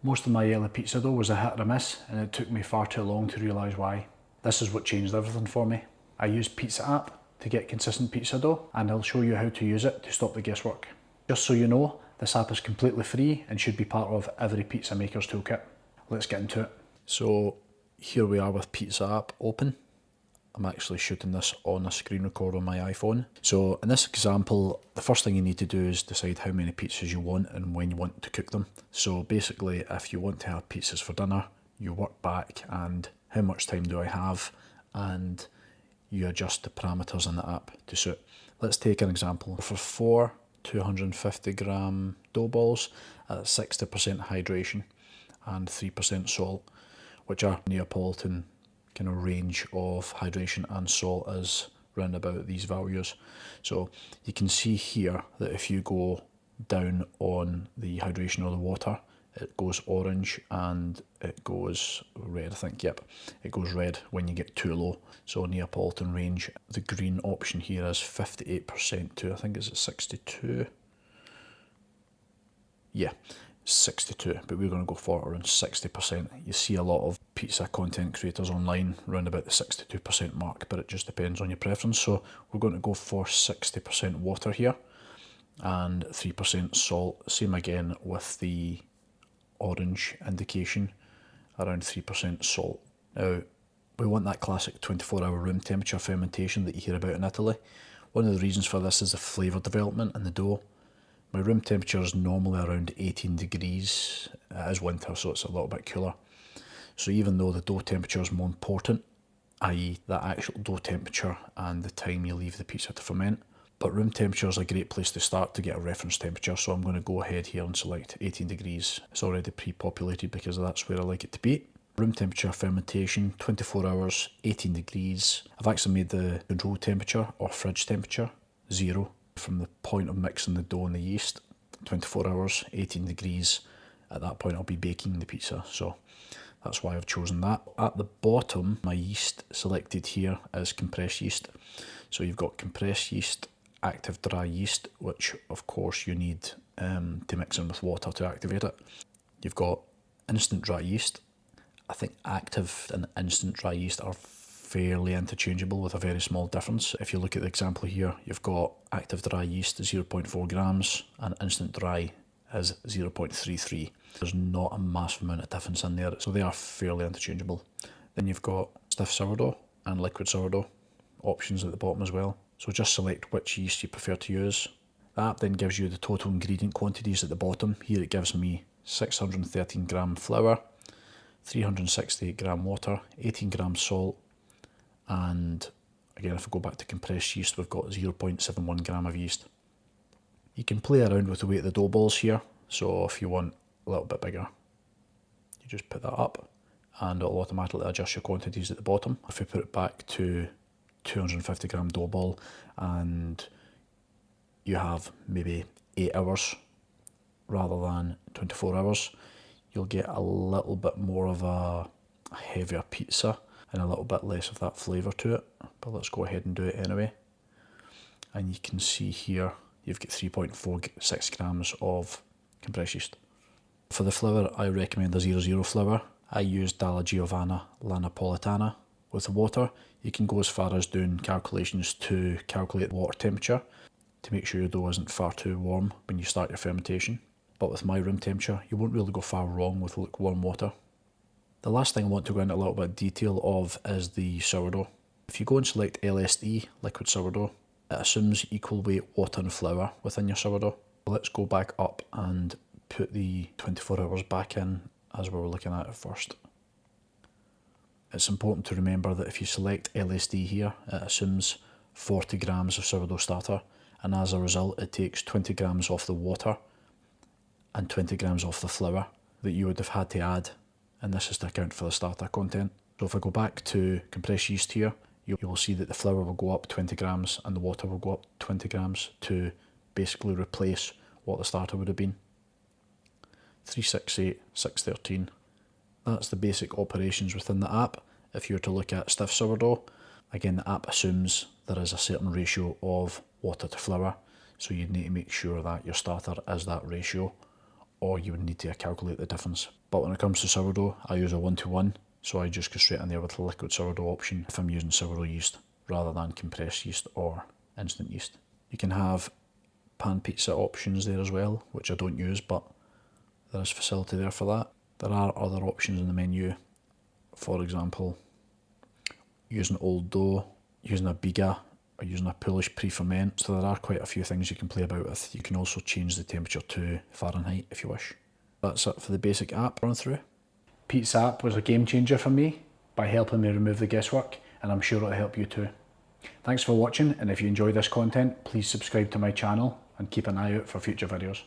Most of my early pizza dough was a hit or a miss, and it took me far too long to realise why. This is what changed everything for me. I use PizzApp to get consistent pizza dough, and I'll show you how to use it to stop the guesswork. Just so you know, this app is completely free and should be part of every pizza maker's toolkit. Let's get into it. So here we are with PizzApp open. I'm actually shooting this on a screen recorder on my iPhone. So in this example, the first thing you need to do is decide how many pizzas you want and when you want to cook them. So basically, if you want to have pizzas for dinner, you work back and how much time do I have, and you adjust the parameters in the app to suit. Let's take an example. For 4 250 gram dough balls at 60% hydration and 3% salt, which are Neapolitan kind of range of hydration and salt is round about these values. So you can see here that if you go down on the hydration or the water, it goes orange and it goes red, I think, yep. It goes red when you get too low. So Neapolitan range, the green option here is 58% to, I think it's at 62. Yeah, 62, but we're going to go for around 60%. You see a lot of pizza content creators online around about the 62% mark, but it just depends on your preference. So we're going to go for 60% water here and 3% salt. Same again with the orange indication, around 3% salt. Now, we want that classic 24-hour room temperature fermentation that you hear about in Italy. One of the reasons for this is the flavour development in the dough. My room temperature is normally around 18 degrees. It is winter, so it's a little bit cooler. So even though the dough temperature is more important, i.e. the actual dough temperature and the time you leave the pizza to ferment, but room temperature is a great place to start to get a reference temperature, so I'm going to go ahead here and select 18 degrees. It's already pre-populated because that's where I like it to be. Room temperature fermentation, 24 hours, 18 degrees. I've actually made the control temperature or fridge temperature 0. From the point of mixing the dough and the yeast, 24 hours, 18 degrees. At that point I'll be baking the pizza, so that's why I've chosen that. At the bottom, my yeast selected here is compressed yeast. So you've got compressed yeast, active dry yeast, which of course you need to mix in with water to activate it. You've got instant dry yeast. I think active and instant dry yeast are fairly interchangeable with a very small difference. If you look at the example here, you've got active dry yeast 0.4 grams and instant dry is 0.33. There's not a massive amount of difference in there, so they are fairly interchangeable. Then you've got stiff sourdough and liquid sourdough options at the bottom as well. So just select which yeast you prefer to use. The app then gives you the total ingredient quantities at the bottom. Here it gives me 613 gram flour, 368 gram water, 18 grams salt, and again, if we go back to compressed yeast, we've got 0.71 gram of yeast. You can play around with the weight of the dough balls here, so if you want a little bit bigger, you just put that up and it'll automatically adjust your quantities at the bottom. If we put it back to 250 gram dough ball and you have maybe 8 hours rather than 24 hours, you'll get a little bit more of a heavier pizza and a little bit less of that flavour to it, but let's go ahead and do it anyway. And you can see here you've got 3.46 grams of compressed yeast. For the flour, I recommend a 00 flour. I use Dalla Giovanna La Napolitana. With the water, you can go as far as doing calculations to calculate the water temperature to make sure your dough isn't far too warm when you start your fermentation. But with my room temperature, you won't really go far wrong with lukewarm water. The last thing I want to go into a little bit of detail of is the sourdough. If you go and select LSD, liquid sourdough, it assumes equal weight water and flour within your sourdough. Let's go back up and put the 24 hours back in as we were looking at it first. It's important to remember that if you select LSD here, it assumes 40 grams of sourdough starter, and as a result it takes 20 grams off the water and 20 grams off the flour that you would have had to add, and this is to account for the starter content. So if I go back to compressed yeast here, you will see that the flour will go up 20 grams and the water will go up 20 grams to basically replace what the starter would have been. 368, 613. That's the basic operations within the app. If you were to look at stiff sourdough, again the app assumes there is a certain ratio of water to flour, so you'd need to make sure that your starter is that ratio, or you would need to calculate the difference. But when it comes to sourdough, I use a 1-to-1, so I just go straight in there with the liquid sourdough option if I'm using sourdough yeast rather than compressed yeast or instant yeast. You can have pan pizza options there as well, which I don't use, but there is facility there for that. There are other options in the menu, for example, using old dough, using a biga, or using a Polish pre-ferment. So there are quite a few things you can play about with. You can also change the temperature to Fahrenheit if you wish. That's it for the basic app run through. PizzApp was a game changer for me by helping me remove the guesswork, and I'm sure it'll help you too. Thanks for watching, and if you enjoy this content, please subscribe to my channel and keep an eye out for future videos.